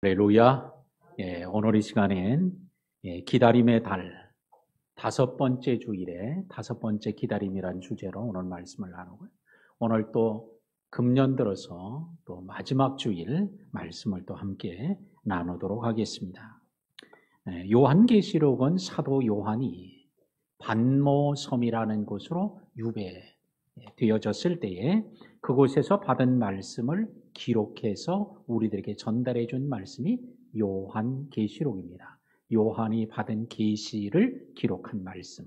할렐루야. 오늘 이 시간엔 기다림의 달, 5번째 주일에 5번째 기다림이라는 주제로 오늘 말씀을 나누고요. 오늘 또 금년 들어서 또 마지막 주일 말씀을 또 함께 나누도록 하겠습니다. 요한계시록은 사도 요한이 반모섬이라는 곳으로 유배되어졌을 때에 그곳에서 받은 말씀을 기록해서 우리들에게 전달해 준 말씀이 요한계시록입니다. 요한이 받은 계시를 기록한 말씀.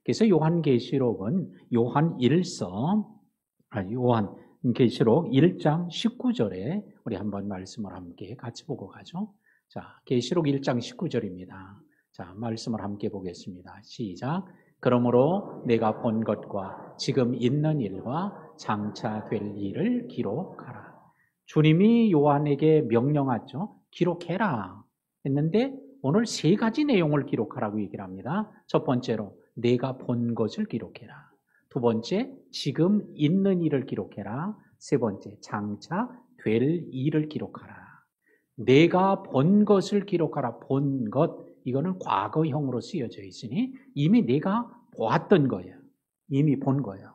그래서 요한계시록은 요한계시록 1장 19절에 우리 한번 말씀을 함께 같이 보고 가죠. 자, 계시록 1장 19절입니다. 자, 말씀을 함께 보겠습니다. 시작. 그러므로 내가 본 것과 지금 있는 일과 장차 될 일을 기록하라. 주님이 요한에게 명령하죠. 기록해라 했는데 오늘 3가지 내용을 기록하라고 얘기를 합니다. 첫 번째로 내가 본 것을 기록해라. 두 번째, 지금 있는 일을 기록해라. 세 번째, 장차 될 일을 기록하라. 내가 본 것을 기록하라. 본 것, 이거는 과거형으로 쓰여져 있으니 이미 내가 보았던 거예요. 이미 본 거예요.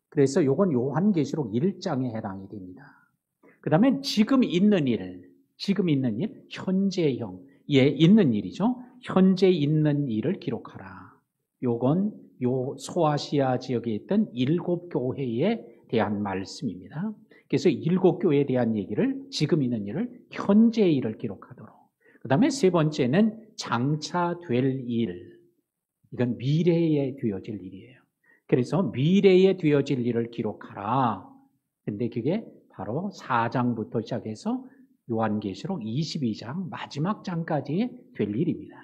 그래서 이건 요한계시록 1장에 해당이 됩니다. 그 다음에 지금 있는 일, 현재형에 있는 일이죠. 현재 있는 일을 기록하라. 요건 요 소아시아 지역에 있던 7교회에 대한 말씀입니다. 그래서 7교회에 대한 얘기를, 지금 있는 일을, 현재의 일을 기록하도록. 그 다음에 세 번째는 장차 될 일. 이건 미래에 되어질 일이에요. 그래서 미래에 되어질 일을 기록하라. 근데 그게 바로 4장부터 시작해서 요한계시록 22장 마지막 장까지 될 일입니다.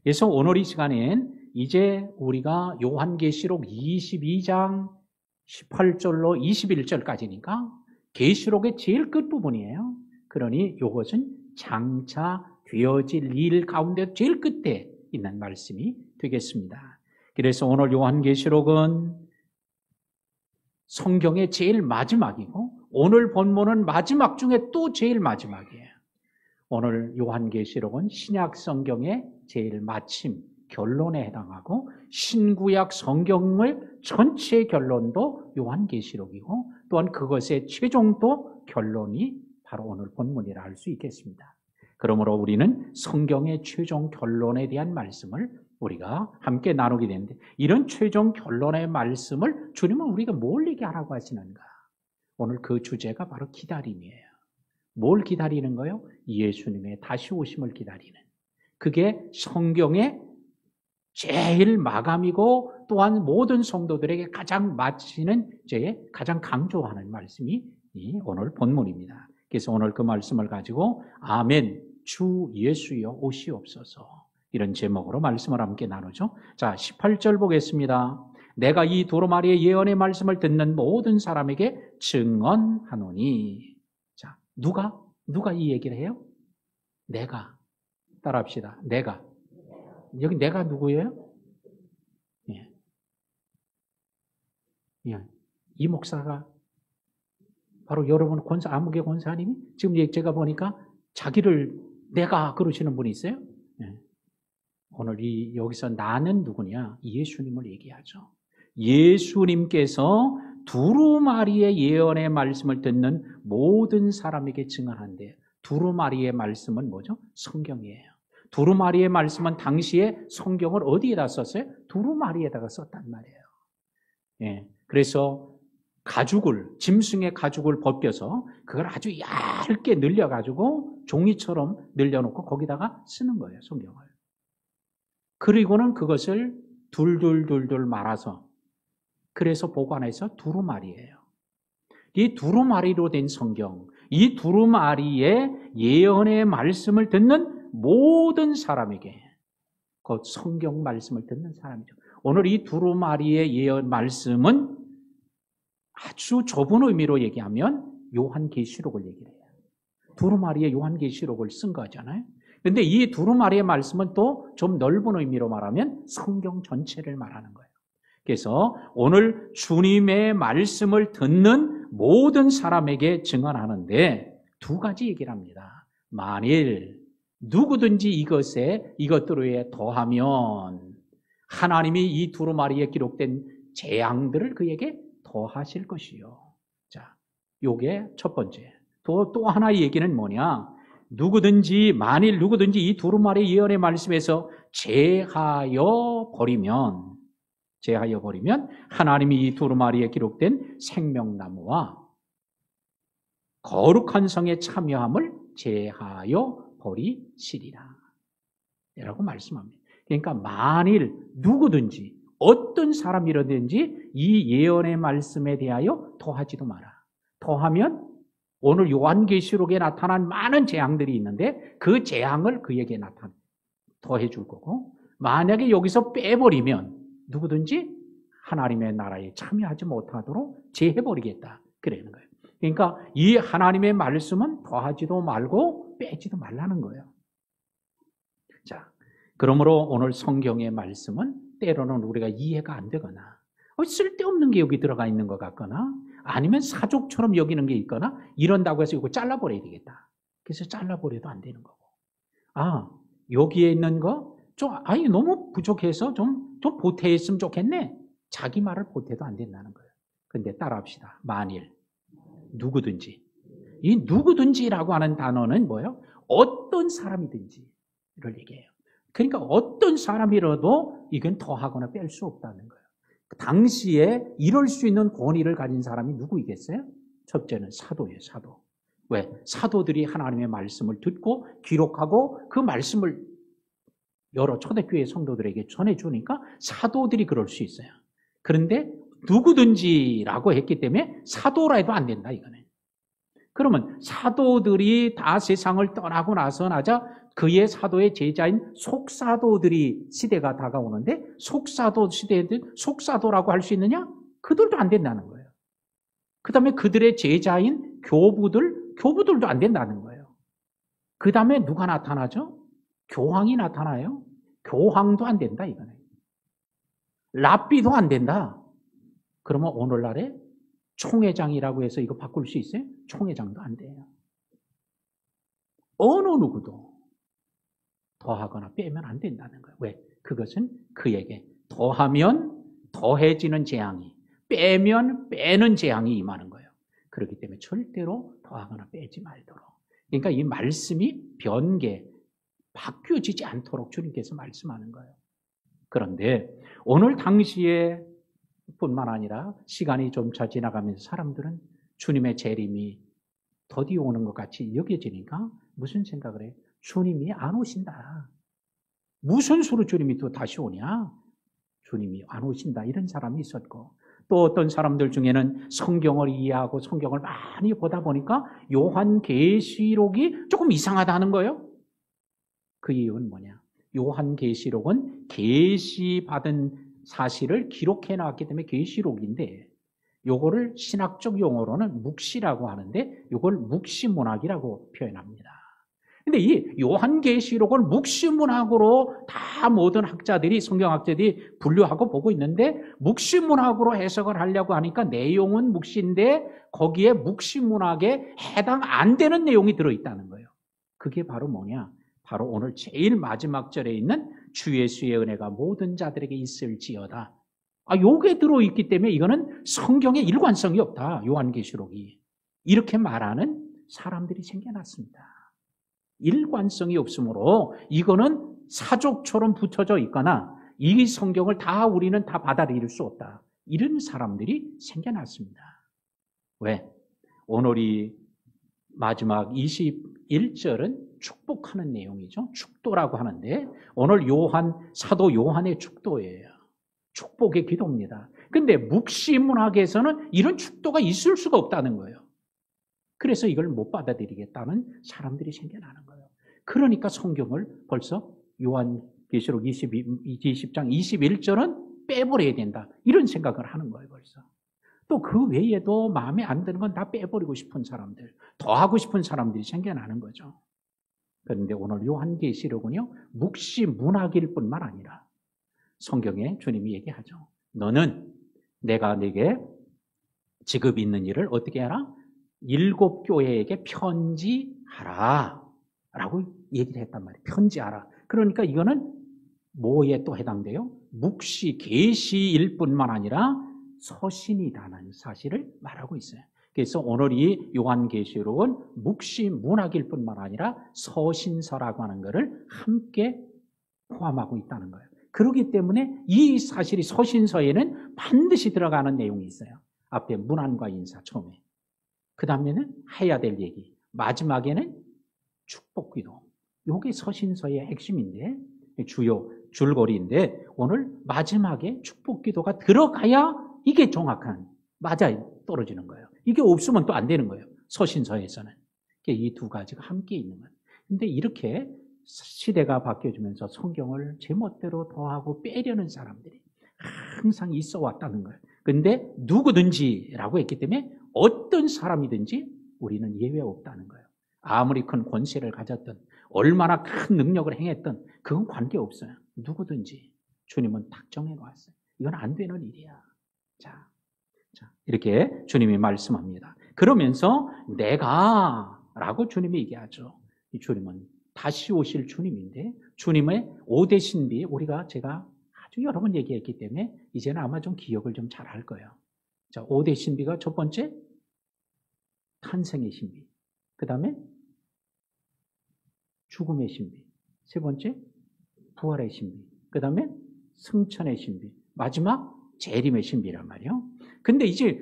그래서 오늘 이 시간엔 이제 우리가 요한계시록 22장 18절로 21절까지니까 계시록의 제일 끝부분이에요. 그러니 이것은 장차 되어질 일 가운데 제일 끝에 있는 말씀이 되겠습니다. 그래서 오늘 요한계시록은 성경의 제일 마지막이고 오늘 본문은 마지막 중에 또 제일 마지막이에요. 오늘 요한계시록은 신약 성경의 제일 마침, 결론에 해당하고 신구약 성경의 전체 결론도 요한계시록이고 또한 그것의 최종도 결론이 바로 오늘 본문이라 할 수 있겠습니다. 그러므로 우리는 성경의 최종 결론에 대한 말씀을 우리가 함께 나누게 되는데 이런 최종 결론의 말씀을 주님은 우리가 뭘 얘기하라고 하시는가? 오늘 그 주제가 바로 기다림이에요. 뭘 기다리는 거요? 예수님의 다시 오심을 기다리는. 그게 성경의 제일 마감이고 또한 모든 성도들에게 가장 마치는 가장 강조하는 말씀이 이 오늘 본문입니다. 그래서 오늘 그 말씀을 가지고 아멘, 주 예수여 오시옵소서 이런 제목으로 말씀을 함께 나누죠. 자, 18절 보겠습니다. 내가 이 두루마리의 예언의 말씀을 듣는 모든 사람에게 증언하노니. 자, 누가 이 얘기를 해요? 내가. 따라합시다. 내가. 여기 내가 누구예요? 예. 예. 이 목사가 바로 여러분 아무개 권사님이 지금 제가 보니까 자기를 내가 그러시는 분이 있어요. 예. 오늘 여기서 나는 누구냐? 예수님을 얘기하죠. 예수님께서 두루마리의 예언의 말씀을 듣는 모든 사람에게 증언한대요. 두루마리의 말씀은 뭐죠? 성경이에요. 두루마리의 말씀은 당시에 성경을 어디에다 썼어요? 두루마리에다가 썼단 말이에요. 예. 그래서 짐승의 가죽을 벗겨서 그걸 아주 얇게 늘려가지고 종이처럼 늘려놓고 거기다가 쓰는 거예요, 성경을. 그리고는 그것을 둘둘둘둘 말아서 그래서 보관해서 두루마리예요. 이 두루마리로 된 성경, 이 두루마리의 예언의 말씀을 듣는 모든 사람에게 그 성경 말씀을 듣는 사람이죠. 오늘 이 두루마리의 예언 말씀은 아주 좁은 의미로 얘기하면 요한계시록을 얘기를 해요. 두루마리의 요한계시록을 쓴 거잖아요. 그런데 이 두루마리의 말씀은 또 좀 넓은 의미로 말하면 성경 전체를 말하는 거예요. 그래서 오늘 주님의 말씀을 듣는 모든 사람에게 증언하는데 2가지 얘기를 합니다. 만일 누구든지 이것들에 더하면 하나님이 이 두루마리에 기록된 재앙들을 그에게 더하실 것이요. 자, 요게 첫 번째. 또 하나의 얘기는 뭐냐? 만일 누구든지 이 두루마리 예언의 말씀에서 제하여 버리면 하나님이 이 두루마리에 기록된 생명나무와 거룩한 성에 참여함을 제하여 버리시리라 라고 말씀합니다. 그러니까 만일 누구든지 어떤 사람이라든지 이 예언의 말씀에 대하여 더하지도 마라. 더하면 오늘 요한계시록에 나타난 많은 재앙들이 있는데 그 재앙을 그에게 더해 줄 거고, 만약에 여기서 빼버리면 누구든지 하나님의 나라에 참여하지 못하도록 제해버리겠다 그러는 거예요. 그러니까 이 하나님의 말씀은 더하지도 말고 빼지도 말라는 거예요. 자, 그러므로 오늘 성경의 말씀은 때로는 우리가 이해가 안 되거나 쓸데없는 게 여기 들어가 있는 것 같거나 아니면 사족처럼 여기는 게 있거나 이런다고 해서 이거 잘라버려야 되겠다. 그래서 잘라버려도 안 되는 거고, 여기에 있는 거 너무 부족해서 좀 보태했으면 좋겠네. 자기 말을 보태도 안 된다는 거예요. 근데 따라합시다. 만일 누구든지, 이 누구든지라고 하는 단어는 뭐예요? 어떤 사람이든지를 얘기해요. 그러니까 어떤 사람이라도 이건 더하거나 뺄 수 없다는 거예요. 당시에 이럴 수 있는 권위를 가진 사람이 누구이겠어요? 첫째는 사도예요, 사도. 왜? 사도들이 하나님의 말씀을 듣고 기록하고 그 말씀을 여러 초대교회 성도들에게 전해주니까 사도들이 그럴 수 있어요. 그런데 누구든지라고 했기 때문에 사도라 해도 안 된다, 이거는. 그러면 사도들이 다 세상을 떠나고 나서나자 그의 사도의 제자인 속사도들이 시대가 다가오는데 속사도 시대들, 속사도라고 할 수 있느냐? 그들도 안 된다는 거예요. 그 다음에 그들의 제자인 교부들도 안 된다는 거예요. 그 다음에 누가 나타나죠? 교황이 나타나요. 교황도 안 된다, 이거는. 랍비도 안 된다. 그러면 오늘날에 총회장이라고 해서 이거 바꿀 수 있어요? 총회장도 안 돼요. 어느 누구도 더하거나 빼면 안 된다는 거예요. 왜? 그것은 그에게 더하면 더해지는 재앙이, 빼면 빼는 재앙이 임하는 거예요. 그렇기 때문에 절대로 더하거나 빼지 말도록. 그러니까 이 말씀이 바뀌어지지 않도록 주님께서 말씀하는 거예요. 그런데 오늘 당시에 뿐만 아니라 시간이 점차 지나가면서 사람들은 주님의 재림이 더디 오는 것 같이 여겨지니까 무슨 생각을 해요? 주님이 안 오신다. 무슨 수로 주님이 또 다시 오냐? 주님이 안 오신다. 이런 사람이 있었고, 또 어떤 사람들 중에는 성경을 이해하고 성경을 많이 보다 보니까 요한계시록이 조금 이상하다는 거예요. 그 이유는 뭐냐? 요한계시록은 계시받은 사실을 기록해 놨기 때문에 계시록인데, 요거를 신학적 용어로는 묵시라고 하는데 요걸 묵시문학이라고 표현합니다. 근데 이 요한계시록을 묵시문학으로 다 모든 학자들이, 성경학자들이 분류하고 보고 있는데, 묵시문학으로 해석을 하려고 하니까 내용은 묵시인데 거기에 묵시문학에 해당 안 되는 내용이 들어있다는 거예요. 그게 바로 뭐냐? 바로 오늘 제일 마지막 절에 있는 주 예수의 은혜가 모든 자들에게 있을지어다. 요게 들어있기 때문에 이거는 성경에 일관성이 없다. 요한계시록이. 이렇게 말하는 사람들이 생겨났습니다. 일관성이 없으므로 이거는 사족처럼 붙여져 있거나 이 성경을 우리는 다 받아들일 수 없다. 이런 사람들이 생겨났습니다. 왜? 오늘이 마지막 21절은 축복하는 내용이죠. 축도라고 하는데 오늘 사도 요한의 축도예요. 축복의 기도입니다. 근데 묵시문학에서는 이런 축도가 있을 수가 없다는 거예요. 그래서 이걸 못 받아들이겠다는 사람들이 생겨나는 거예요. 그러니까 성경을 벌써 요한계시록 20장 21절은 빼버려야 된다. 이런 생각을 하는 거예요, 벌써. 또 그 외에도 마음에 안 드는 건 다 빼버리고 싶은 사람들, 더 하고 싶은 사람들이 생겨나는 거죠. 그런데 오늘 요한계시록은요, 묵시문학일 뿐만 아니라 성경에 주님이 얘기하죠. 너는 내가 네게 지금 있는 일을 어떻게 하라? 7 교회에게 편지하라 라고 얘기를 했단 말이에요. 편지하라. 그러니까 이거는 뭐에 또 해당돼요? 묵시, 계시일 뿐만 아니라 서신이라는 사실을 말하고 있어요. 그래서 오늘 이 요한계시록은 묵시 문학일 뿐만 아니라 서신서라고 하는 것을 함께 포함하고 있다는 거예요. 그렇기 때문에 이 사실이 서신서에는 반드시 들어가는 내용이 있어요. 앞에 문안과 인사 처음에. 그 다음에는 해야 될 얘기. 마지막에는 축복기도. 이게 서신서의 핵심인데 주요 줄거리인데 오늘 마지막에 축복기도가 들어가야 이게 정확한 맞아요. 떨어지는 거예요. 이게 없으면 또 안 되는 거예요. 서신서에서는. 이 두 가지가 함께 있는 거예요. 근데 이렇게 시대가 바뀌어지면서 성경을 제멋대로 더하고 빼려는 사람들이 항상 있어 왔다는 거예요. 근데 누구든지라고 했기 때문에 어떤 사람이든지 우리는 예외 없다는 거예요. 아무리 큰 권세를 가졌든 얼마나 큰 능력을 행했든 그건 관계없어요. 누구든지 주님은 딱 정해놓았어요. 이건 안 되는 일이야. 자, 이렇게 주님이 말씀합니다. 그러면서 내가 라고 주님이 얘기하죠. 이 주님은 다시 오실 주님인데 주님의 5대 신비 제가 아주 여러 번 얘기했기 때문에 이제는 아마 좀 기억을 좀 잘 할 거예요. 자, 5대 신비가 첫 번째 탄생의 신비, 그 다음에 죽음의 신비, 세 번째 부활의 신비, 그 다음에 승천의 신비, 마지막 재림의 신비란 말이에요. 근데 이제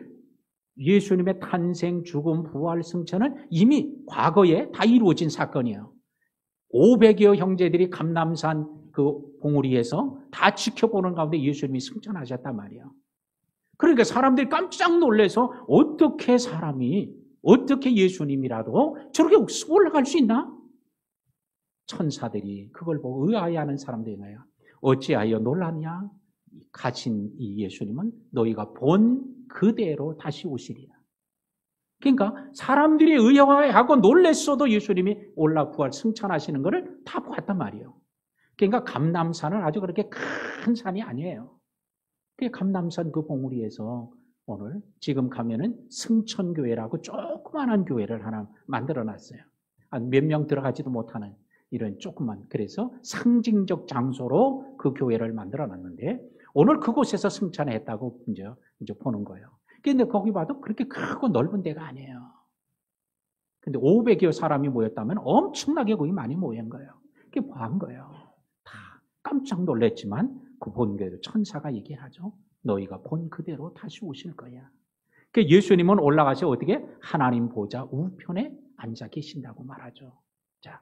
예수님의 탄생, 죽음, 부활, 승천은 이미 과거에 다 이루어진 사건이에요. 500여 형제들이 감람산 그 봉우리에서 다 지켜보는 가운데 예수님이 승천하셨단 말이에요. 그러니까 사람들이 깜짝 놀라서 어떻게 예수님이라도 저렇게 올라갈 수 있나? 천사들이 그걸 보고 의아해하는 사람들이나요. 어찌하여 놀랐냐? 가신 이 예수님은 너희가 본 그대로 다시 오시리라. 그러니까 사람들이 의아해하고 놀랬어도 예수님이 올라 부활 승천하시는 것을 다 보았단 말이에요. 그러니까 감람산은 아주 그렇게 큰 산이 아니에요. 그 감람산 그 봉우리에서 오늘 지금 가면은 승천교회라고 조그마한 교회를 하나 만들어놨어요. 한 몇 명 들어가지도 못하는 이런 조그만, 그래서 상징적 장소로 그 교회를 만들어놨는데 오늘 그곳에서 승천했다고 이제 보는 거예요. 근데 거기 봐도 그렇게 크고 넓은 데가 아니에요. 근데 500여 사람이 모였다면 엄청나게 거기 많이 모인 거예요. 그게 뭐 한 거예요? 다 깜짝 놀랐지만 그 본 그대로 천사가 얘기하죠. 너희가 본 그대로 다시 오실 거야. 그 예수님은 올라가서 어떻게 하나님 보좌 우편에 앉아 계신다고 말하죠. 자,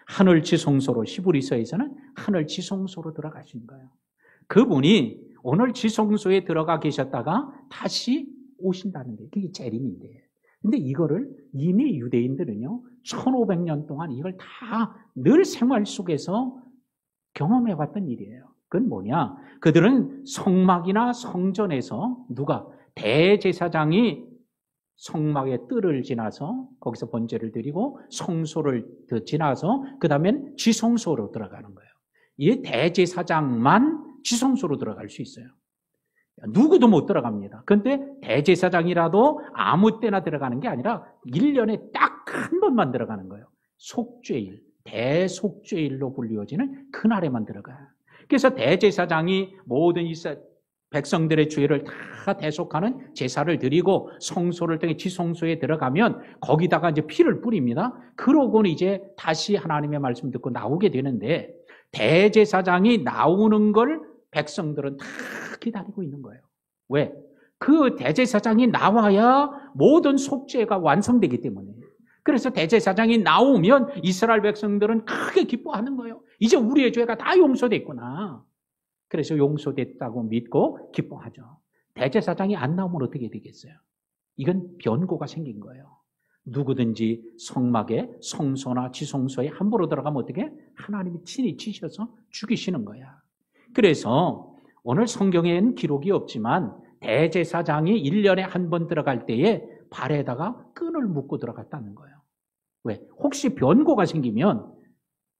하늘 지성소로, 히브리서에서는 하늘 지성소로 들어가신 거예요. 그분이 오늘 지성소에 들어가 계셨다가 다시 오신다는 게 그게 재림인데. 근데 이거를 이미 유대인들은요 1500년 동안 이걸 다 늘 생활 속에서 경험해 봤던 일이에요. 그건 뭐냐? 그들은 성막이나 성전에서 대제사장이 성막의 뜰을 지나서 거기서 번제를 드리고 성소를 지나서 그 다음엔 지성소로 들어가는 거예요. 이 대제사장만 지성소로 들어갈 수 있어요. 누구도 못 들어갑니다. 그런데 대제사장이라도 아무 때나 들어가는 게 아니라 1년에 딱 한 번만 들어가는 거예요. 속죄일, 대속죄일로 불리워지는 그날에만 들어가요. 그래서 대제사장이 모든 백성들의 죄를 다 대속하는 제사를 드리고 성소를 통해 지성소에 들어가면 거기다가 이제 피를 뿌립니다. 그러고는 이제 다시 하나님의 말씀 듣고 나오게 되는데 대제사장이 나오는 걸 백성들은 다 기다리고 있는 거예요. 왜? 그 대제사장이 나와야 모든 속죄가 완성되기 때문에. 그래서 대제사장이 나오면 이스라엘 백성들은 크게 기뻐하는 거예요. 이제 우리의 죄가 다 용서됐구나. 그래서 용서됐다고 믿고 기뻐하죠. 대제사장이 안 나오면 어떻게 되겠어요? 이건 변고가 생긴 거예요. 누구든지 성막에 성소나 지성소에 함부로 들어가면 어떻게? 하나님이 친히 치셔서 죽이시는 거야. 그래서 오늘 성경에는 기록이 없지만 대제사장이 1년에 한 번 들어갈 때에 발에다가 끈을 묶고 들어갔다는 거예요. 왜? 혹시 변고가 생기면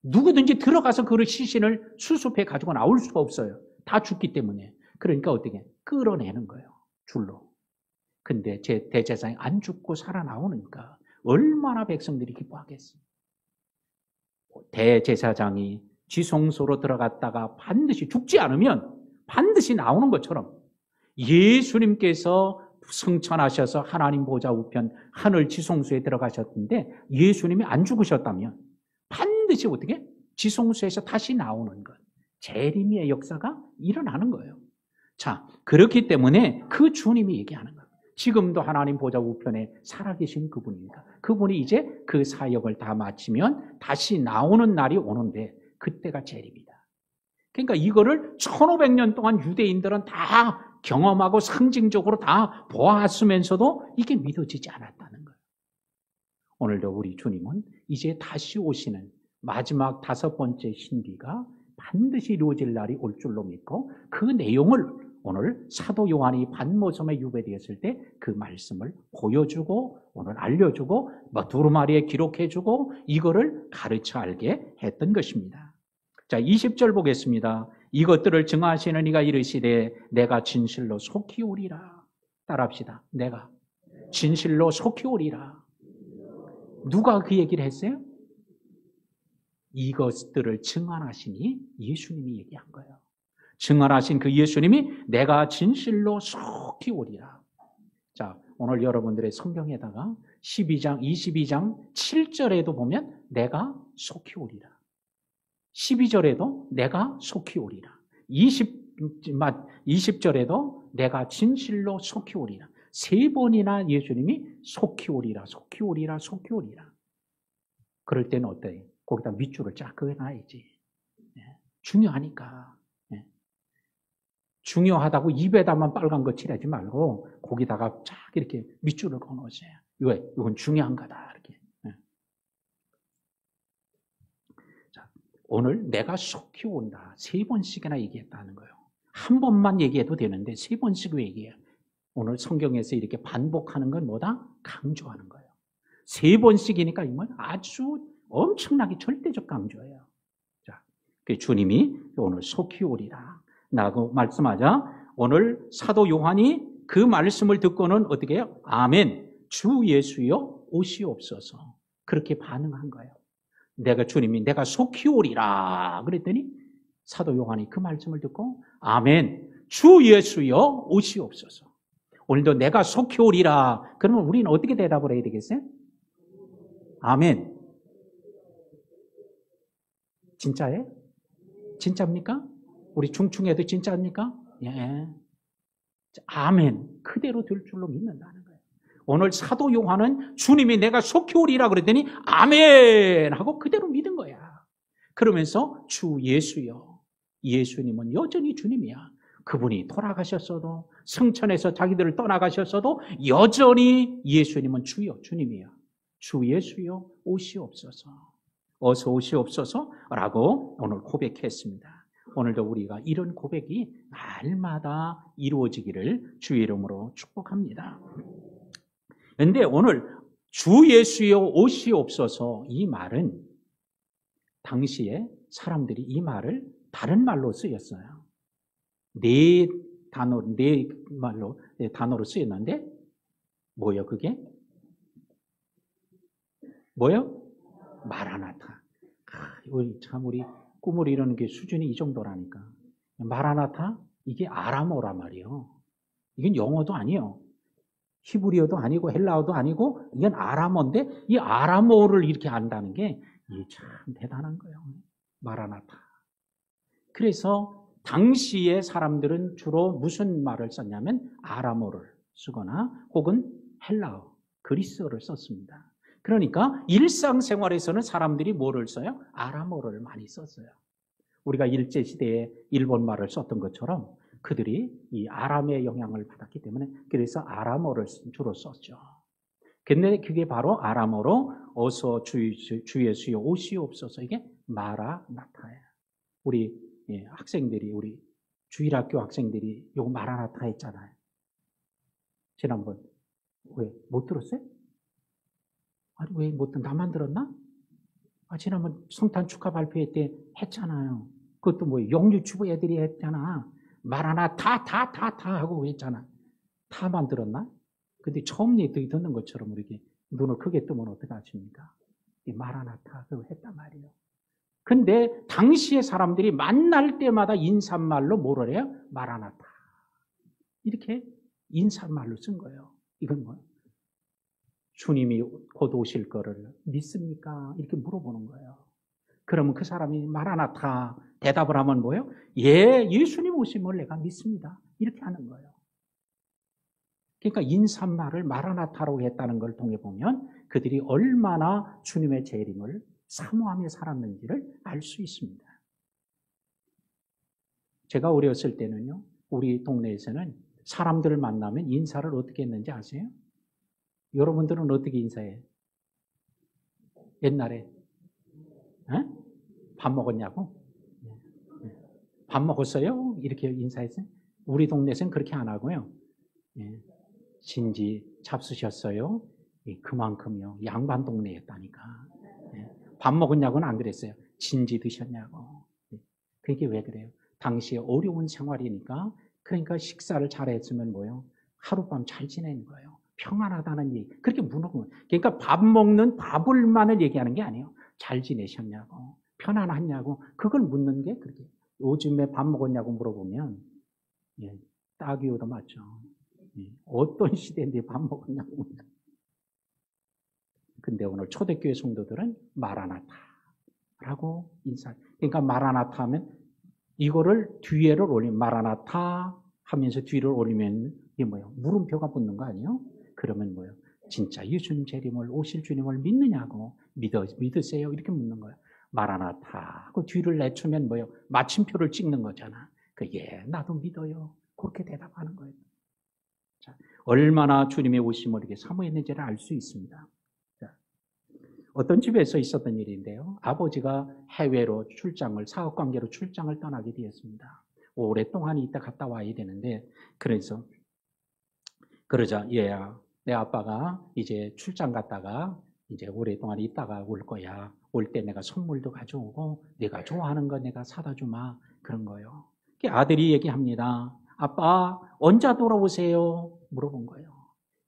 누구든지 들어가서 그 시신을 수습해 가지고 나올 수가 없어요. 다 죽기 때문에. 그러니까 어떻게? 끌어내는 거예요. 줄로. 근데 대제사장이 안 죽고 살아나오니까 얼마나 백성들이 기뻐하겠어요. 대제사장이 지성소로 들어갔다가 반드시 죽지 않으면 반드시 나오는 것처럼 예수님께서 승천하셔서 하나님 보좌 우편 하늘 지성소에 들어가셨는데 예수님이 안 죽으셨다면 반드시 어떻게? 지성소에서 다시 나오는 것. 재림의 역사가 일어나는 거예요. 자, 그렇기 때문에 그 주님이 얘기하는 거예요. 지금도 하나님 보좌 우편에 살아계신 그분입니다. 그분이 이제 그 사역을 다 마치면 다시 나오는 날이 오는데 그때가 재림이다. 그러니까 이거를 1500년 동안 유대인들은 다 경험하고 상징적으로 다 보았으면서도 이게 믿어지지 않았다는 거예요. 오늘도 우리 주님은 이제 다시 오시는 마지막 5번째 신비가 반드시 이루어질 날이 올 줄로 믿고 그 내용을 오늘 사도 요한이 반모섬에 유배되었을 때 그 말씀을 보여주고 오늘 알려주고 두루마리에 기록해주고 이거를 가르쳐 알게 했던 것입니다. 자, 20절 보겠습니다. 이것들을 증하시는 이가 이르시되 내가 진실로 속히 오리라. 따라합시다. 내가 진실로 속히 오리라. 누가 그 얘기를 했어요? 이것들을 증언하시니 예수님이 얘기한 거예요. 증언하신 그 예수님이 내가 진실로 속히 오리라. 자, 오늘 여러분들의 성경에다가 22장 7절에도 보면 내가 속히 오리라. 12절에도 내가 속히 오리라. 20절에도 내가 진실로 속히 오리라. 3번이나 예수님이 속히 오리라, 속히 오리라, 속히 오리라. 그럴 때는 어때요? 거기다 밑줄을 쫙 그어놔야지. 중요하니까. 중요하다고 입에다만 빨간 거 칠하지 말고 거기다가 쫙 이렇게 밑줄을 그어놓으세요. 이건 중요한 거다. 이렇게. 자, 오늘 내가 속히 온다. 3번씩이나 얘기했다는 거예요. 한 번만 얘기해도 되는데 3번씩 얘기해요. 오늘 성경에서 이렇게 반복하는 건 뭐다? 강조하는 거예요. 3번씩이니까 이건 아주 엄청나게 절대적 강조예요. 자, 그 주님이 오늘 속히 오리라. 라고 말씀하자 오늘 사도 요한이 그 말씀을 듣고는 어떻게 해요? 아멘. 주 예수여 오시옵소서. 그렇게 반응한 거예요. 주님이 내가 속히 오리라. 그랬더니 사도 요한이 그 말씀을 듣고 아멘. 주 예수여 오시옵소서. 오늘도 내가 속히 오리라. 그러면 우리는 어떻게 대답을 해야 되겠어요? 아멘. 진짜예요? 진짜입니까? 우리 중충에도 진짜입니까? 예. 아멘. 그대로 될 줄로 믿는다는 거예요. 오늘 사도 요한은 주님이 내가 속히 오리라 그랬더니 아멘 하고 그대로 믿은 거야. 그러면서 주 예수여. 예수님은 여전히 주님이야. 그분이 돌아가셨어도 성천에서 자기들을 떠나가셨어도 여전히 예수님은 주여 주님이야. 주 예수여 오시옵소서. 어서 오시옵소서라고 오늘 고백했습니다. 오늘도 우리가 이런 고백이 날마다 이루어지기를 주의 이름으로 축복합니다. 그런데 오늘 주 예수여 오시옵소서 이 말은 당시에 사람들이 이 말을 다른 말로 쓰였어요. 네 단어로 쓰였는데 뭐예요 그게? 뭐예요? 마라나타. 우리 꿈을 이루는 게 수준이 이 정도라니까. 마라나타? 이게 아람어란 말이에요. 이건 영어도 아니에요. 히브리어도 아니고 헬라어도 아니고 이건 아람어인데 이 아람어를 이렇게 안다는 게 이게 참 대단한 거예요. 마라나타. 그래서 당시의 사람들은 주로 무슨 말을 썼냐면 아람어를 쓰거나 혹은 헬라어, 그리스어를 썼습니다. 그러니까 일상생활에서는 사람들이 뭐를 써요? 아람어를 많이 썼어요. 우리가 일제시대에 일본말을 썼던 것처럼 그들이 이 아람의 영향을 받았기 때문에 그래서 아람어를 주로 썼죠. 근데 그게 바로 아람어로 어서 주 예수여 오시옵소서 이게 마라나타예요. 우리 학생들이 우리 주일학교 학생들이 요거 마라나타 했잖아요. 지난번 왜 못 들었어요? 아니 왜 못 나만 들었나? 지난번 성탄 축하 발표회 때 했잖아요. 그것도 뭐 영유치부 애들이 했잖아. 마라나타 하고 했잖아. 다만 들었나? 근데 처음 듣는 것처럼 우리 눈을 크게 뜨면 어떻게 하십니까? 이 마라나타 그거 했단 말이에요. 근데 당시의 사람들이 만날 때마다 인사말로 뭐를 해요? 마라나타. 이렇게 인사말로 쓴 거예요. 이건 뭐예요? 주님이 곧 오실 거를 믿습니까? 이렇게 물어보는 거예요. 그러면 그 사람이 마라나타 대답을 하면 뭐예요? 예, 예수님 오심을 내가 믿습니다. 이렇게 하는 거예요. 그러니까 인사말을 마라나타로 했다는 걸 통해 보면 그들이 얼마나 주님의 재림을 사모하며 살았는지를 알 수 있습니다. 제가 어렸을 때는요, 우리 동네에서는 사람들을 만나면 인사를 어떻게 했는지 아세요? 여러분들은 어떻게 인사해요? 옛날에 밥 먹었냐고? 밥 먹었어요? 이렇게 인사했어요? 우리 동네에서는 그렇게 안 하고요. 진지 잡수셨어요? 그만큼요. 양반 동네였다니까. 밥 먹었냐고는 안 그랬어요. 진지 드셨냐고. 그게 왜 그래요? 당시에 어려운 생활이니까, 그러니까 식사를 잘했으면 뭐예요? 하룻밤 잘 지내는 거예요. 평안하다는 얘기. 그렇게 묻는 거예요. 그러니까 밥 먹는 밥을만을 얘기하는 게 아니에요. 잘 지내셨냐고. 편안하냐고. 그걸 묻는 게 그렇게. 요즘에 밥 먹었냐고 물어보면, 딱이 얻어 맞죠. 어떤 시대인데 밥 먹었냐고. 근데 오늘 초대교회 성도들은 마라나타라고 인사. 그러니까 마라나타 하면 이거를 뒤에를 올리면 마라나타 하면서 뒤를 올리면 이게 뭐예요? 물음표가 붙는 거 아니에요? 그러면 뭐예요? 진짜 예수님 재림을 오실 주님을 믿느냐고 믿으세요? 이렇게 묻는 거예요. 마라나타. 그 뒤를 내추면 뭐예요? 마침표를 찍는 거잖아. 나도 믿어요. 그렇게 대답하는 거예요. 자, 얼마나 주님의 오심을 이렇게 사모했는지를 알 수 있습니다. 자, 어떤 집에서 있었던 일인데요. 아버지가 해외로 출장을, 사업관계로 출장을 떠나게 되었습니다. 오랫동안 있다 갔다 와야 되는데, 그러자, 얘야, 내 아빠가 이제 출장 갔다가 이제 오랫동안 있다가 올 거야. 올 때 내가 선물도 가져오고, 내가 좋아하는 거 내가 사다 주마. 그런 거예요. 아들이 얘기합니다. 아빠, 언제 돌아오세요? 물어본 거예요.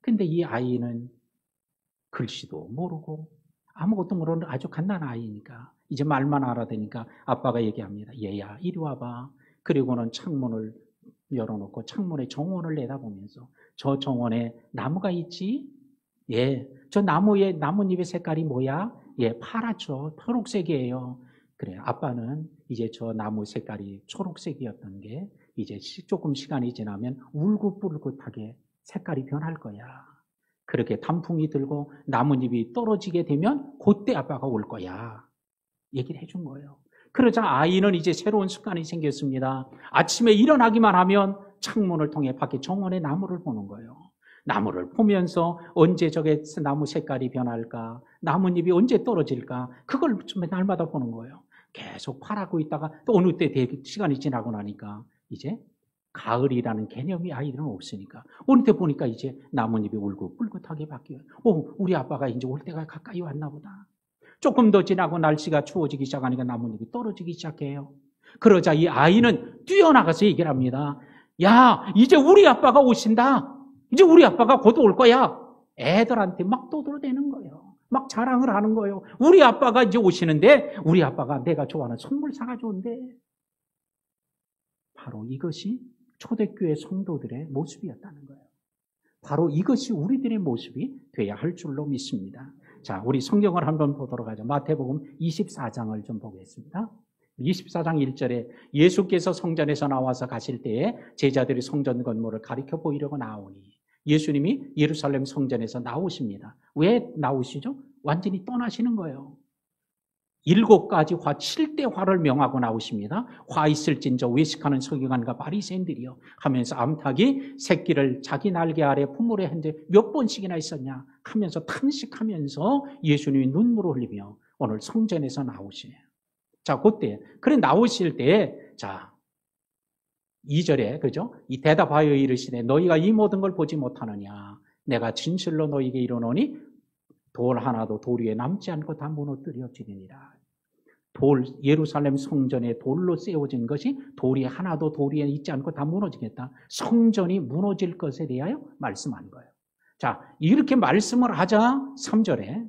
근데 이 아이는 글씨도 모르고 아무것도 모르는 아주 갓난아한 아이니까 이제 말만 알아대니까 아빠가 얘기합니다. 얘야, 이리 와봐. 그리고는 창문을 열어놓고 창문에 정원을 내다보면서 저 정원에 나무가 있지? 예, 저 나뭇잎의 색깔이 뭐야? 예, 파랗죠. 초록색이에요. 그래, 아빠는 이제 저 나무 색깔이 초록색이었던 게 이제 조금 시간이 지나면 울긋불긋하게 색깔이 변할 거야. 그렇게 단풍이 들고 나뭇잎이 떨어지게 되면 그때 아빠가 올 거야. 얘기를 해준 거예요. 그러자 아이는 이제 새로운 습관이 생겼습니다. 아침에 일어나기만 하면 창문을 통해 밖에 정원의 나무를 보는 거예요. 나무를 보면서 언제 저게 나무 색깔이 변할까? 나뭇잎이 언제 떨어질까? 그걸 날마다 보는 거예요. 계속 파랗고 있다가 또 어느 때 시간이 지나고 나니까 이제 가을이라는 개념이 아이들은 없으니까 어느 때 보니까 이제 나뭇잎이 울긋불긋하게 바뀌어요. 우리 아빠가 이제 올 때가 가까이 왔나 보다. 조금 더 지나고 날씨가 추워지기 시작하니까 나뭇잎이 떨어지기 시작해요. 그러자 이 아이는 뛰어나가서 얘기를 합니다. 야, 이제 우리 아빠가 오신다. 이제 우리 아빠가 곧 올 거야. 애들한테 막 떠들어대는 거예요. 막 자랑을 하는 거예요. 우리 아빠가 이제 오시는데 우리 아빠가 내가 좋아하는 선물 사가지고 온대. 바로 이것이 초대교회 성도들의 모습이었다는 거예요. 바로 이것이 우리들의 모습이 돼야 할 줄로 믿습니다. 자, 우리 성경을 한번 보도록 하죠. 마태복음 24장을 좀 보겠습니다. 24장 1절에 예수께서 성전에서 나와서 가실 때에 제자들이 성전 건물을 가리켜 보이려고 나오니 예수님이 예루살렘 성전에서 나오십니다. 왜 나오시죠? 완전히 떠나시는 거예요. 7가지 7대 화를 명하고 나오십니다. 화 있을진저 외식하는 서기관과 바리새인들이요 하면서 암탉이 새끼를 자기 날개 아래 품으려 했는데 몇 번씩이나 있었냐 하면서 탄식하면서 예수님이 눈물을 흘리며 오늘 성전에서 나오시네요. 자, 그때 그래 나오실 때 자 2절에 그죠? 이 대답하여 이르시되 너희가 이 모든 걸 보지 못하느냐 내가 진실로 너희에게 이르노니 돌 하나도 돌 위에 남지 않고 다 무너뜨려지리니라. 예루살렘 성전에 돌로 세워진 것이 돌이 하나도 돌 위에 있지 않고 다 무너지겠다. 성전이 무너질 것에 대하여 말씀한 거예요. 자, 이렇게 말씀을 하자 3절에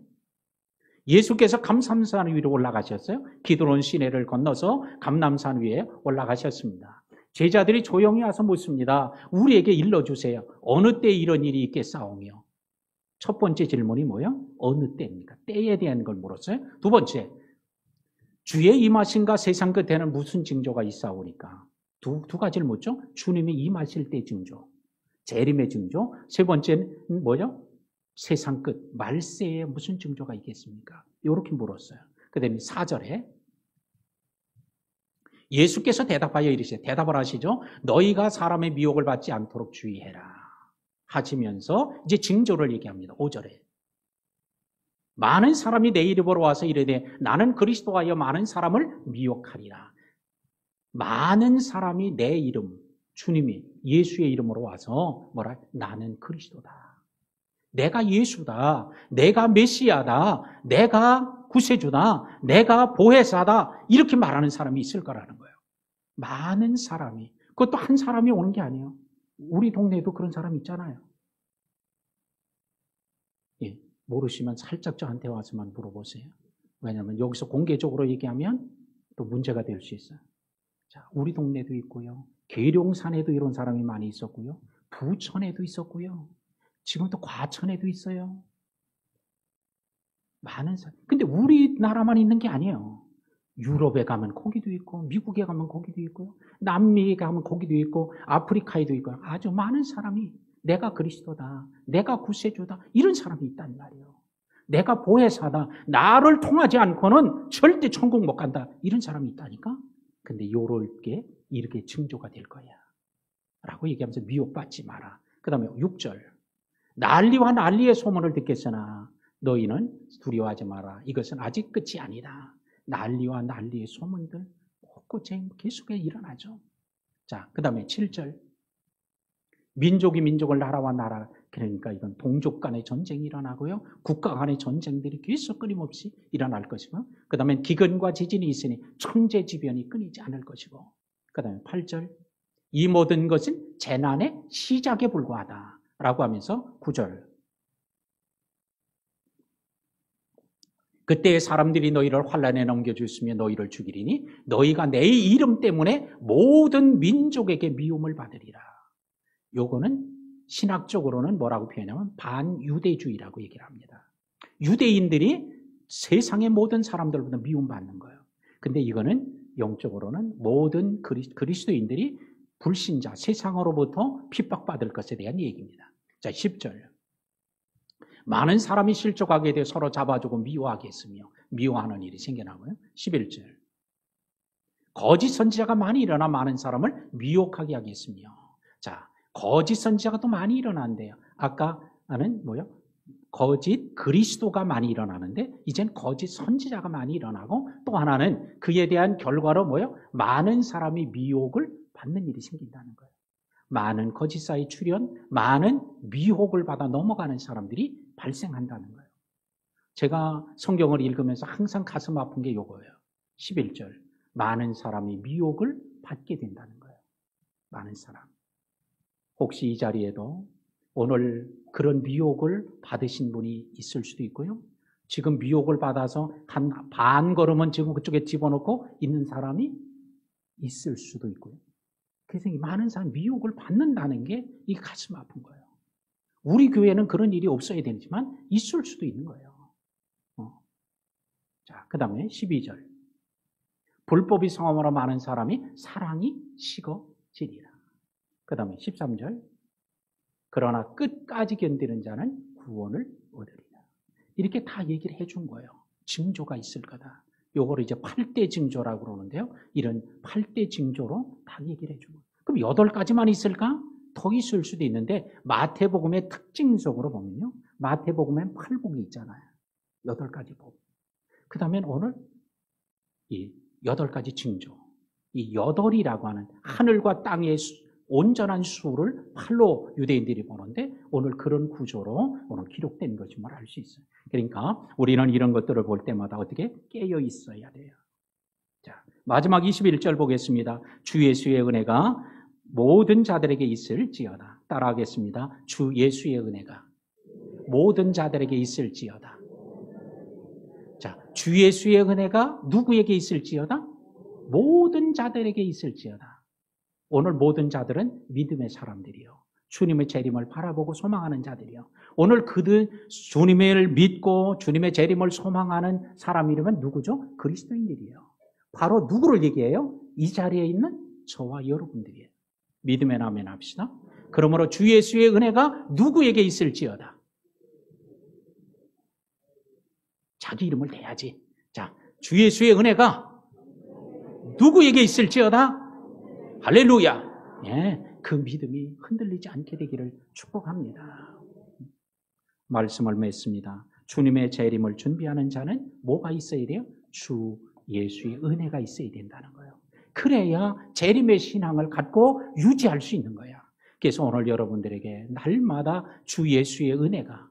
예수께서 감람산 위로 올라가셨어요. 기드론 시내를 건너서 감람산 위에 올라가셨습니다. 제자들이 조용히 와서 묻습니다. 우리에게 일러주세요. 어느 때 이런 일이 있겠사오며. 첫 번째 질문이 뭐예요? 어느 때입니까? 때에 대한 걸 물었어요. 두 번째, 주의 임하신가 세상 끝에는 무슨 징조가 있사오니까. 두 가지를 묻죠. 주님이 임하실 때 징조, 재림의 징조. 세 번째는 뭐죠? 세상 끝, 말세에 무슨 징조가 있겠습니까? 이렇게 물었어요. 그 다음에 4절에 예수께서 대답하여 이르시되, 대답을 하시죠. 너희가 사람의 미혹을 받지 않도록 주의해라 하시면서 이제 징조를 얘기합니다. 5절에 많은 사람이 내 이름으로 와서 이르되 나는 그리스도하여 많은 사람을 미혹하리라. 많은 사람이 내 이름, 주님이 예수의 이름으로 와서 뭐라? 나는 그리스도다. 내가 예수다. 내가 메시아다. 내가 구세주다. 내가 보혜사다. 이렇게 말하는 사람이 있을 거라는 거예요. 많은 사람이. 그것도 한 사람이 오는 게 아니에요. 우리 동네에도 그런 사람 있잖아요. 예, 모르시면 살짝 저한테 와서만 물어보세요. 왜냐하면 여기서 공개적으로 얘기하면 또 문제가 될 수 있어요. 자, 우리 동네도 있고요. 계룡산에도 이런 사람이 많이 있었고요. 부천에도 있었고요. 지금도 과천에도 있어요. 많은 사람. 근데 우리나라만 있는 게 아니에요. 유럽에 가면 거기도 있고, 미국에 가면 거기도 있고요. 남미에 가면 거기도 있고, 아프리카에도 있고, 아주 많은 사람이 내가 그리스도다, 내가 구세주다, 이런 사람이 있단 말이에요. 내가 보혜사다, 나를 통하지 않고는 절대 천국 못 간다, 이런 사람이 있다니까. 근데 요렇게 이렇게 징조가 될 거야 라고 얘기하면서 미혹받지 마라. 그 다음에 6절 난리와 난리의 소문을 듣겠으나 너희는 두려워하지 마라. 이것은 아직 끝이 아니다. 난리와 난리의 소문들 곳곳에 계속 일어나죠. 자, 그 다음에 7절 민족이 민족을 나라와 나라, 그러니까 이건 동족 간의 전쟁이 일어나고요. 국가 간의 전쟁들이 계속 끊임없이 일어날 것이고, 그 다음에 기근과 지진이 있으니 천재지변이 끊이지 않을 것이고, 그 다음에 8절 이 모든 것은 재난의 시작에 불과하다 라고 하면서 9절 그때 사람들이 너희를 환난에 넘겨주시며 너희를 죽이리니 너희가 내 이름 때문에 모든 민족에게 미움을 받으리라. 요거는 신학적으로는 뭐라고 표현하면 반유대주의라고 얘기를 합니다. 유대인들이 세상의 모든 사람들보다 미움받는 거예요. 근데 이거는 영적으로는 모든 그리스도인들이 불신자, 세상으로부터 핍박받을 것에 대한 얘기입니다. 자, 10절 많은 사람이 실족하게 되어 서로 잡아주고 미워하게 했으며 미워하는 일이 생겨나고요. 11절 거짓 선지자가 많이 일어나 많은 사람을 미혹하게 하겠으며. 자, 거짓 선지자가 또 많이 일어난대요. 아까는 뭐요? 거짓 그리스도가 많이 일어나는데 이젠 거짓 선지자가 많이 일어나고, 또 하나는 그에 대한 결과로 뭐요? 많은 사람이 미혹을 받는 일이 생긴다는 거예요. 많은 거짓사의 출현, 많은 미혹을 받아 넘어가는 사람들이 발생한다는 거예요. 제가 성경을 읽으면서 항상 가슴 아픈 게 이거예요. 11절 많은 사람이 미혹을 받게 된다는 거예요. 많은 사람. 혹시 이 자리에도 오늘 그런 미혹을 받으신 분이 있을 수도 있고요. 지금 미혹을 받아서 한 반 걸음은 지금 그쪽에 집어넣고 있는 사람이 있을 수도 있고요. 그래서 많은 사람이 미혹을 받는다는 게 이게 가슴 아픈 거예요. 우리 교회는 그런 일이 없어야 되지만 있을 수도 있는 거예요. 자, 그 다음에 12절 불법이 성함으로 많은 사람이 사랑이 식어지리라. 그 다음에 13절 그러나 끝까지 견디는 자는 구원을 얻으리라. 이렇게 다 얘기를 해준 거예요. 징조가 있을 거다. 요거를 이제 8대 징조라고 그러는데요. 이런 8대 징조로 다 얘기를 해준 거예요. 그럼 8가지만 있을까? 더 있을 수도 있는데 마태복음의 특징적으로 보면요. 마태복음엔 8복이 있잖아요. 8가지 복. 그 다음에 오늘 이 8가지 징조. 이 8이라고 하는 하늘과 땅의 온전한 수를 8로 유대인들이 보는데 오늘 그런 구조로 오늘 기록된 것임을 알 수 있어요. 그러니까 우리는 이런 것들을 볼 때마다 어떻게 깨어 있어야 돼요. 자, 마지막 21절 보겠습니다. 주 예수의 은혜가 모든 자들에게 있을지어다. 따라하겠습니다. 주 예수의 은혜가 모든 자들에게 있을지어다. 주 예수의 은혜가 누구에게 있을지어다? 모든 자들에게 있을지어다. 오늘 모든 자들은 믿음의 사람들이요. 주님의 재림을 바라보고 소망하는 자들이요. 오늘 그들 주님을 믿고 주님의 재림을 소망하는 사람 이름은 누구죠? 그리스도인들이에요. 바로 누구를 얘기해요? 이 자리에 있는 저와 여러분들이에요. 믿음의 아멘 합시다. 그러므로 주 예수의 은혜가 누구에게 있을지어다. 자기 이름을 대야지. 자, 주 예수의 은혜가 누구에게 있을지어다. 할렐루야. 예, 그 믿음이 흔들리지 않게 되기를 축복합니다. 말씀을 맺습니다. 주님의 재림을 준비하는 자는 뭐가 있어야 돼요? 주 예수의 은혜가 있어야 된다는 거예요. 그래야 재림의 신앙을 갖고 유지할 수 있는 거야. 그래서 오늘 여러분들에게 날마다 주 예수의 은혜가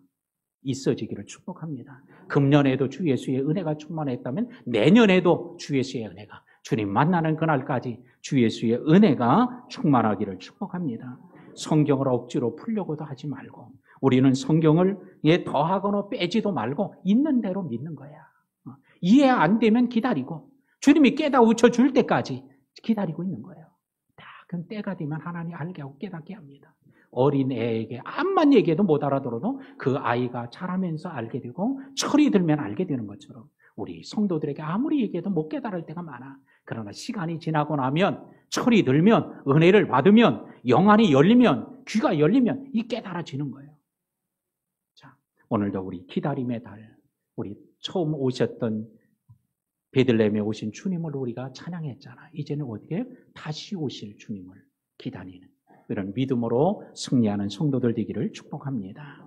있어지기를 축복합니다. 금년에도 주 예수의 은혜가 충만했다면 내년에도 주 예수의 은혜가, 주님 만나는 그날까지 주 예수의 은혜가 충만하기를 축복합니다. 성경을 억지로 풀려고도 하지 말고 우리는 성경을 더하거나 빼지도 말고 있는 대로 믿는 거야. 이해 안 되면 기다리고 주님이 깨닫춰 줄 때까지 기다리고 있는 거예요. 그럼 때가 되면 하나님 알게 하고 깨닫게 합니다. 어린 애에게 암만 얘기해도 못 알아들어도 그 아이가 자라면서 알게 되고 철이 들면 알게 되는 것처럼 우리 성도들에게 아무리 얘기해도 못 깨달을 때가 많아. 그러나 시간이 지나고 나면 철이 들면 은혜를 받으면 영안이 열리면 귀가 열리면 이 깨달아지는 거예요. 자, 오늘도 우리 기다림의 달, 우리 처음 오셨던 베들레헴에 오신 주님을 우리가 찬양했잖아. 이제는 어떻게 다시 오실 주님을 기다리는 이런 믿음으로 승리하는 성도들 되기를 축복합니다.